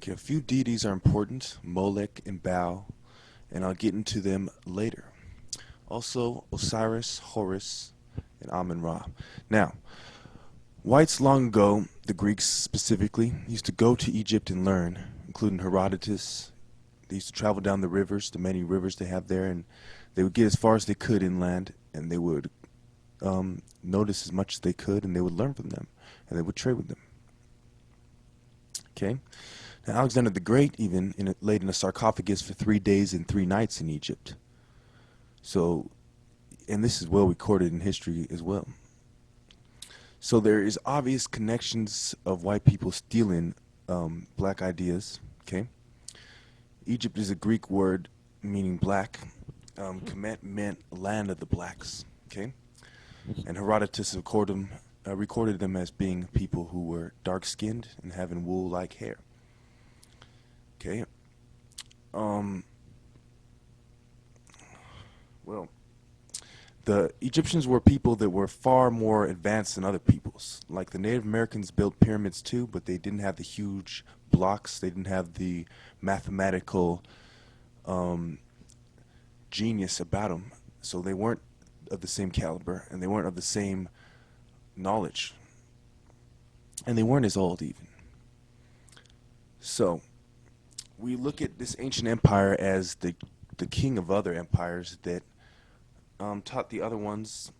Okay, a few deities are important, Molech and Baal, and I'll get into them later. Also, Osiris, Horus, and Amun-Ra. Now, whites long ago, the Greeks specifically, used to go to Egypt and learn, including Herodotus. They used to travel down the rivers, the many rivers they have there, and they would get as far as they could inland, and they would notice as much as they could, and they would learn from them, and they would trade with them. Okay? Now, Alexander the Great even laid in a sarcophagus for 3 days and 3 nights in Egypt. So, and this is well recorded in history as well. So there is obvious connections of white people stealing black ideas. Okay? Egypt is a Greek word meaning black. Kemet meant land of the blacks. Okay? And Herodotus recorded them as being people who were dark-skinned and having wool-like hair. Okay. Well, the Egyptians were people that were far more advanced than other peoples. Like the Native Americans built pyramids too, but they didn't have the huge blocks. They didn't have the mathematical genius about them. So they weren't of the same caliber, and they weren't of the same knowledge. And they weren't as old even. So we look at this ancient empire as the king of other empires that taught the other ones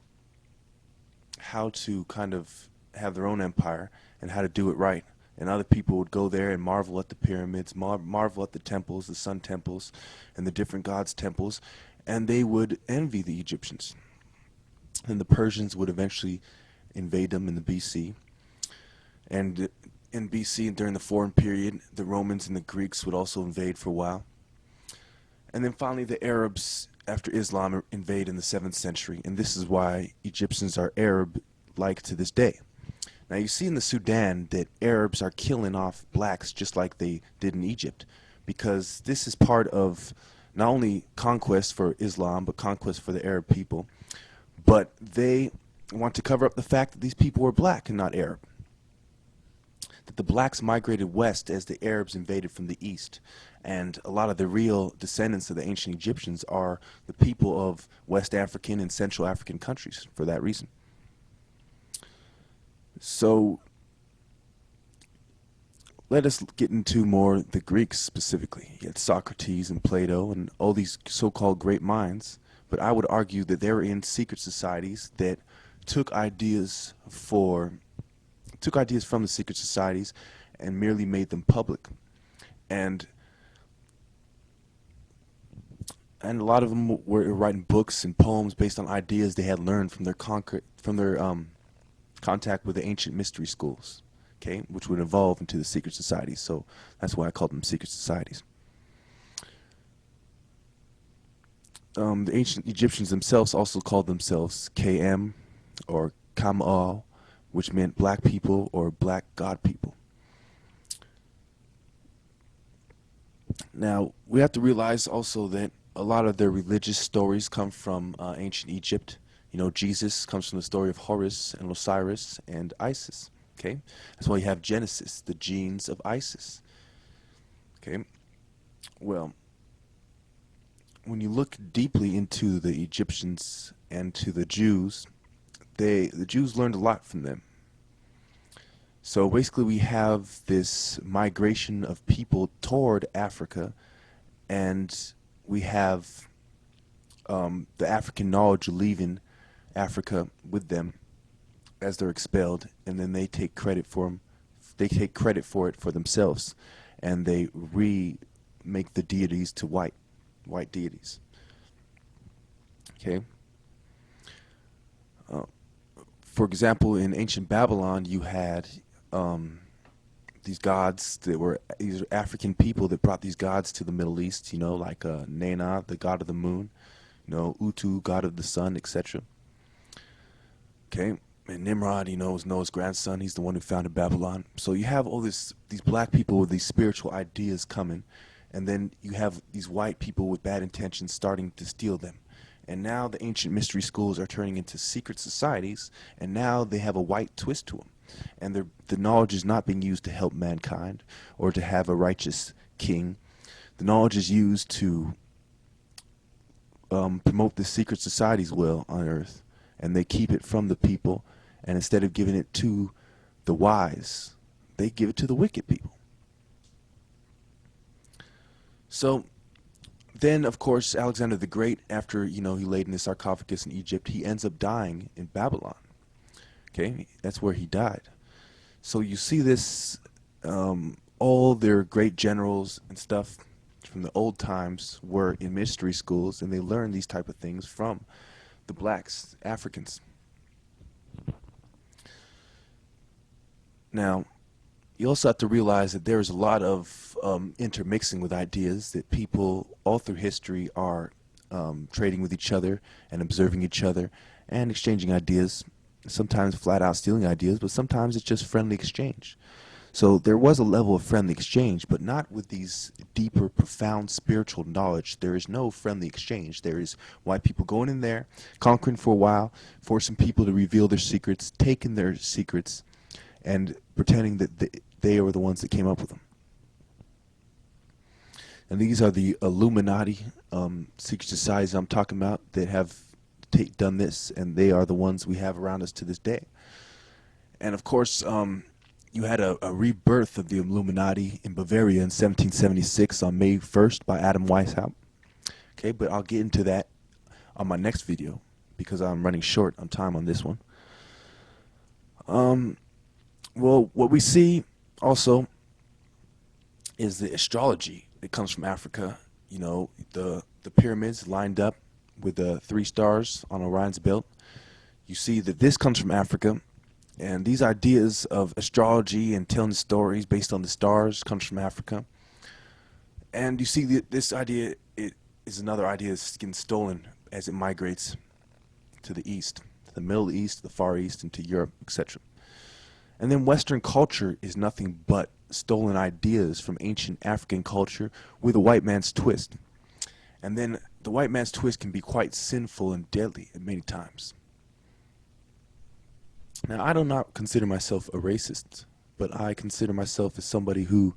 how to kind of have their own empire and how to do it right. And other people would go there and marvel at the pyramids, marvel at the temples, the sun temples, and the different gods' temples, and they would envy the Egyptians. And the Persians would eventually invade them in the BC. And in BC and during the foreign period, the Romans and the Greeks would also invade for a while. And then finally the Arabs, after Islam, invade in the 7th century. And this is why Egyptians are Arab-like to this day. Now you see in the Sudan that Arabs are killing off blacks just like they did in Egypt, because this is part of not only conquest for Islam, but conquest for the Arab people. But they want to cover up the fact that these people were black and not Arab. That the blacks migrated west as the Arabs invaded from the east. And a lot of the real descendants of the ancient Egyptians are the people of West African and Central African countries for that reason. So let us get into more the Greeks specifically. You had Socrates and Plato and all these so-called great minds, but I would argue that they were in secret societies that took ideas from the secret societies and merely made them public. And a lot of them were writing books and poems based on ideas they had learned from their contact with the ancient mystery schools, okay, which would evolve into the secret societies. So that's why I call them secret societies. The ancient Egyptians themselves also called themselves KM or Kam'al, which meant black people or black god people. Now, we have to realize also that a lot of their religious stories come from ancient Egypt. You know, Jesus comes from the story of Horus and Osiris and Isis. Okay, that's why you have Genesis, the genes of Isis. Okay, well, when you look deeply into the Egyptians and to the Jews, the Jews learned a lot from them. So basically we have this migration of people toward Africa, and we have the African knowledge leaving Africa with them as they're expelled, and then they take credit for them. They take credit for it for themselves, and they remake the deities to white deities. Okay. For example, in ancient Babylon, you had these gods that were these African people that brought these gods to the Middle East. You know, like Nana, the god of the moon. You know, Utu, god of the sun, etc. Okay. And Nimrod, you know, was Noah's grandson. He's the one who founded Babylon. So you have all these black people with these spiritual ideas coming, and then you have these white people with bad intentions starting to steal them. And now the ancient mystery schools are turning into secret societies, and now they have a white twist to them. and the knowledge is not being used to help mankind or to have a righteous king. The knowledge is used to promote the secret society's will on earth, and they keep it from the people, and instead of giving it to the wise, they give it to the wicked people. So then, of course, Alexander the Great, after, he laid in the sarcophagus in Egypt, he ends up dying in Babylon. Okay, that's where he died. So you see this, all their great generals and stuff from the old times were in mystery schools, and they learned these type of things from the blacks, Africans. Now, you also have to realize that there's a lot of intermixing with ideas, that people all through history are trading with each other and observing each other and exchanging ideas, sometimes flat out stealing ideas, but sometimes it's just friendly exchange. So there was a level of friendly exchange, but not with these deeper, profound spiritual knowledge. There is no friendly exchange. There is white people going in there, conquering for a while, forcing people to reveal their secrets, taking their secrets, and pretending that they were the ones that came up with them. And these are the Illuminati secret societies I'm talking about that have done this, and they are the ones we have around us to this day. And of course, you had a rebirth of the Illuminati in Bavaria in 1776 on May 1st by Adam Weishaupt. Okay, but I'll get into that on my next video because I'm running short on time on this one. Well, what we see also is the astrology that comes from Africa. The pyramids lined up with the 3 stars on Orion's belt. You see that this comes from Africa, and these ideas of astrology and telling stories based on the stars comes from Africa. And you see this idea, it is another idea that's getting stolen as it migrates to the East, to the Middle East, the Far East, and to Europe, etc. And then Western culture is nothing but stolen ideas from ancient African culture with a white man's twist. And then the white man's twist can be quite sinful and deadly at many times. Now, I do not consider myself a racist, but I consider myself as somebody who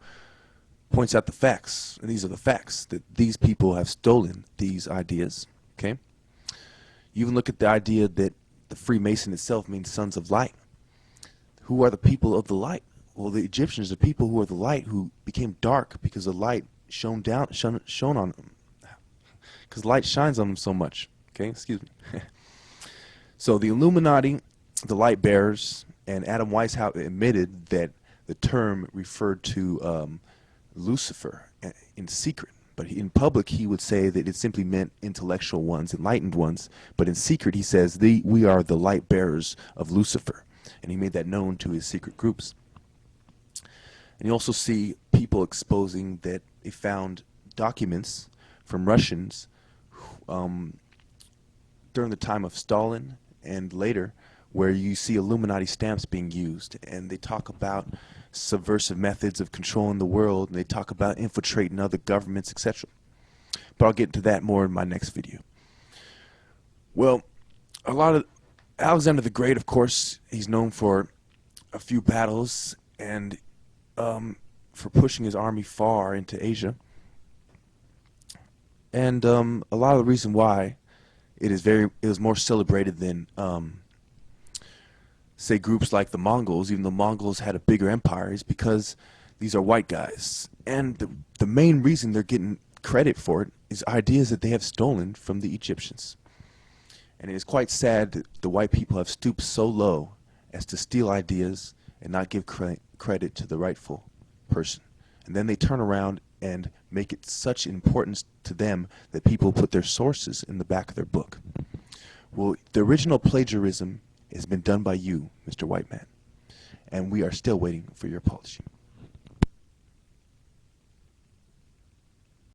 points out the facts, and these are the facts, that these people have stolen these ideas, okay? You even look at the idea that the Freemason itself means sons of light. Who are the people of the light? Well, the Egyptians are people who are the light, who became dark because the light shone on them. Because light shines on them so much. Okay, excuse me. So the Illuminati, the light bearers, and Adam Weishaupt admitted that the term referred to Lucifer in secret. But in public, he would say that it simply meant intellectual ones, enlightened ones. But in secret, he says, we are the light bearers of Lucifer. And he made that known to his secret groups. And you also see people exposing that they found documents from Russians during the time of Stalin and later, where you see Illuminati stamps being used, and they talk about subversive methods of controlling the world, and they talk about infiltrating other governments, etc. But I'll get into that more in my next video. Well, a lot of Alexander the Great, of course, he's known for a few battles and for pushing his army far into Asia. And a lot of the reason why it was more celebrated than say groups like the Mongols, even though Mongols had a bigger empire, is because these are white guys. And the main reason they're getting credit for it is ideas that they have stolen from the Egyptians. And it is quite sad that the white people have stooped so low as to steal ideas and not give credit to the rightful person. And then they turn around and make it such importance to them that people put their sources in the back of their book. Well, the original plagiarism has been done by you, Mr. White Man, and we are still waiting for your apology.